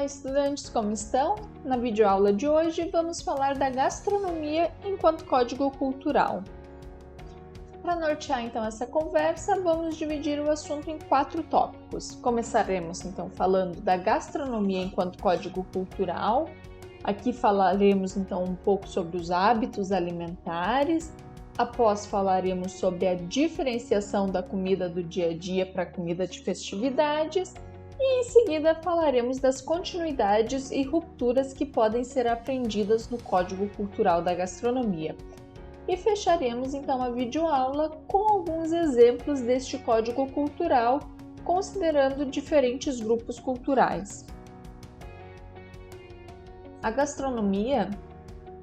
estudantes, como estão? Na videoaula de hoje vamos falar da gastronomia enquanto código cultural. Para nortear então essa conversa, vamos dividir o assunto em 4 tópicos. Começaremos então falando da gastronomia enquanto código cultural. Aqui falaremos então um pouco sobre os hábitos alimentares. Após falaremos sobre a diferenciação da comida do dia a dia para a comida de festividades. E em seguida falaremos das continuidades e rupturas que podem ser aprendidas no Código Cultural da Gastronomia. E fecharemos então a videoaula com alguns exemplos deste Código Cultural, considerando diferentes grupos culturais. A gastronomia,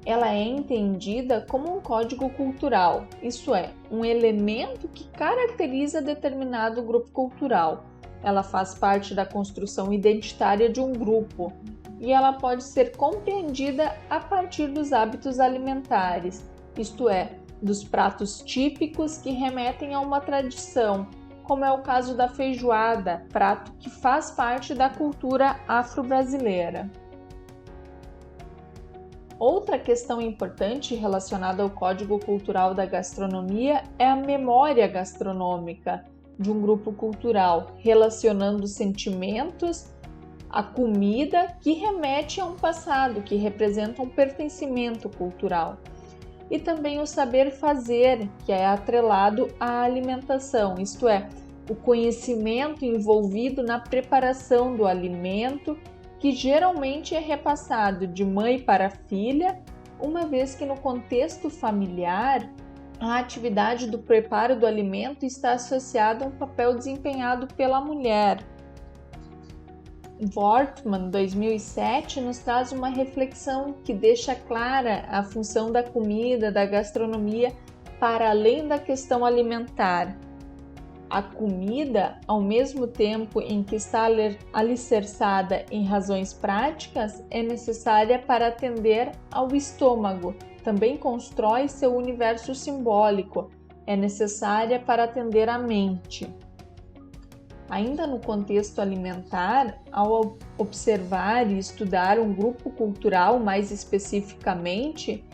ela é entendida como um código cultural, isto é, um elemento que caracteriza determinado grupo cultural. Ela faz parte da construção identitária de um grupo e ela pode ser compreendida a partir dos hábitos alimentares, isto é, dos pratos típicos que remetem a uma tradição, como é o caso da feijoada, prato que faz parte da cultura afro-brasileira. Outra questão importante relacionada ao Código Cultural da Gastronomia é a memória gastronômica de um grupo cultural, relacionando sentimentos à comida que remete a um passado, que representa um pertencimento cultural. E também o saber fazer, que é atrelado à alimentação, isto é, o conhecimento envolvido na preparação do alimento, que geralmente é repassado de mãe para filha, uma vez que no contexto familiar, a atividade do preparo do alimento está associada a um papel desempenhado pela mulher. Wortmann, 2007, nos traz uma reflexão que deixa clara a função da comida, da gastronomia, para além da questão alimentar. A comida, ao mesmo tempo em que está alicerçada em razões práticas, é necessária para atender ao estômago. Também constrói seu universo simbólico, é necessária para atender à mente. Ainda no contexto alimentar, ao observar e estudar um grupo cultural mais especificamente,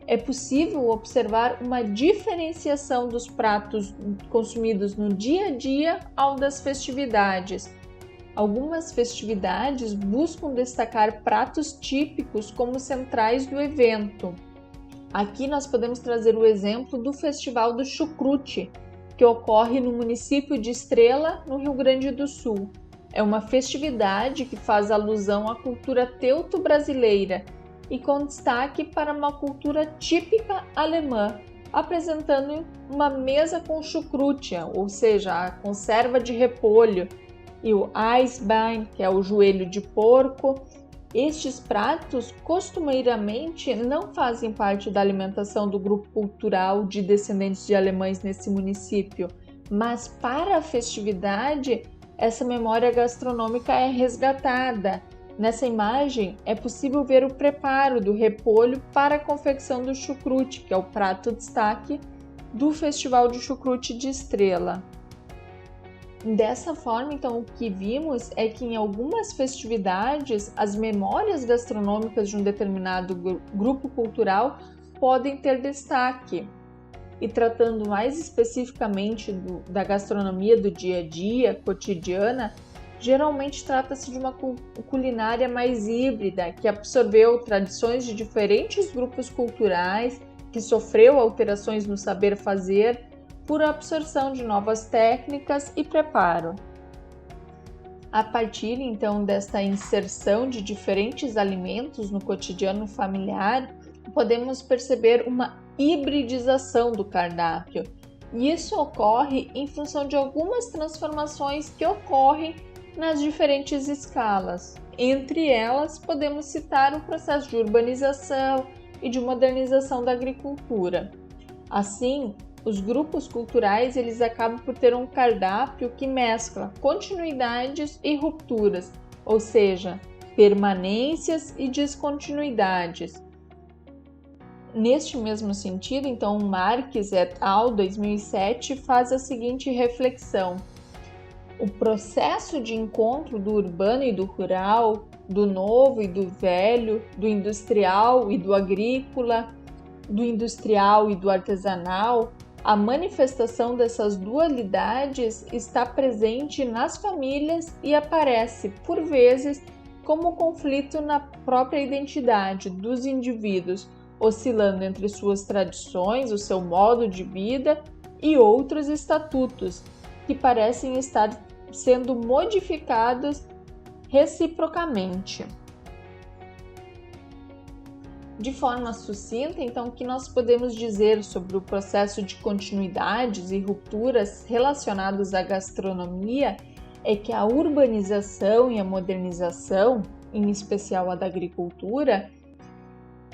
é possível observar uma diferenciação dos pratos consumidos no dia a dia ao das festividades. Algumas festividades buscam destacar pratos típicos como centrais do evento. Aqui nós podemos trazer o exemplo do Festival do Chucrute, que ocorre no município de Estrela, no Rio Grande do Sul. É uma festividade que faz alusão à cultura teuto-brasileira e com destaque para uma cultura típica alemã, apresentando uma mesa com chucrute, ou seja, a conserva de repolho, e o Eisbein, que é o joelho de porco. Estes pratos costumeiramente não fazem parte da alimentação do grupo cultural de descendentes de alemães nesse município, mas para a festividade, essa memória gastronômica é resgatada. Nessa imagem, é possível ver o preparo do repolho para a confecção do chucrute, que é o prato destaque do Festival de Chucrute de Estrela. Dessa forma, então, o que vimos é que em algumas festividades, as memórias gastronômicas de um determinado grupo cultural podem ter destaque. E tratando mais especificamente da gastronomia do dia a dia, cotidiana, geralmente trata-se de uma culinária mais híbrida, que absorveu tradições de diferentes grupos culturais, que sofreu alterações no saber fazer, por absorção de novas técnicas e preparo. A partir então desta inserção de diferentes alimentos no cotidiano familiar, podemos perceber uma hibridização do cardápio. E isso ocorre em função de algumas transformações que ocorrem nas diferentes escalas. Entre elas, podemos citar o processo de urbanização e de modernização da agricultura. Assim, os grupos culturais eles acabam por ter um cardápio que mescla continuidades e rupturas, ou seja, permanências e descontinuidades. Neste mesmo sentido, então, Marques et al. 2007 faz a seguinte reflexão: o processo de encontro do urbano e do rural do novo e do velho, do industrial e do agrícola, do industrial e do artesanal, a manifestação dessas dualidades está presente nas famílias e aparece, por vezes, como conflito na própria identidade dos indivíduos, oscilando entre suas tradições, o seu modo de vida e outros estatutos, que parecem estar sendo modificados reciprocamente. De forma sucinta, então, o que nós podemos dizer sobre o processo de continuidades e rupturas relacionados à gastronomia é que a urbanização e a modernização, em especial a da agricultura,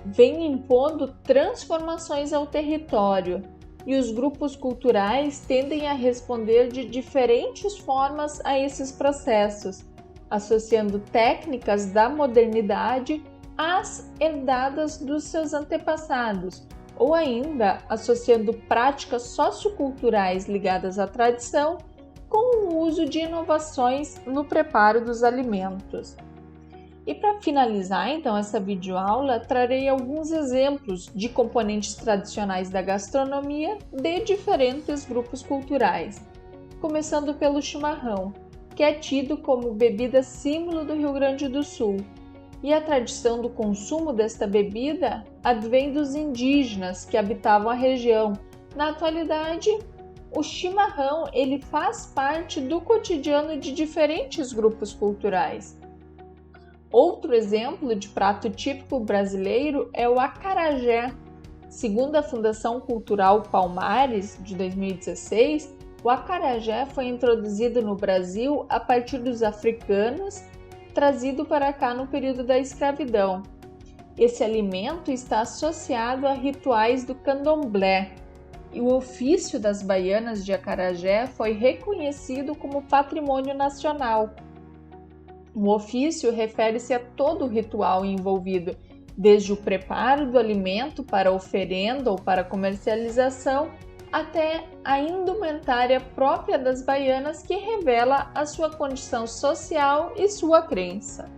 vem impondo transformações ao território e os grupos culturais tendem a responder de diferentes formas a esses processos, associando técnicas da modernidade às herdadas dos seus antepassados, ou ainda associando práticas socioculturais ligadas à tradição com o uso de inovações no preparo dos alimentos. E para finalizar, então, essa videoaula, trarei alguns exemplos de componentes tradicionais da gastronomia de diferentes grupos culturais, começando pelo chimarrão, que é tido como bebida símbolo do Rio Grande do Sul. E a tradição do consumo desta bebida advém dos indígenas que habitavam a região. Na atualidade, o chimarrão ele faz parte do cotidiano de diferentes grupos culturais. Outro exemplo de prato típico brasileiro é o acarajé. Segundo a Fundação Cultural Palmares, de 2016, o acarajé foi introduzido no Brasil a partir dos africanos, trazido para cá no período da escravidão. Esse alimento está associado a rituais do candomblé, e o ofício das baianas de acarajé foi reconhecido como patrimônio nacional. O ofício refere-se a todo o ritual envolvido, desde o preparo do alimento para oferenda ou para comercialização, até a indumentária própria das baianas que revela a sua condição social e sua crença.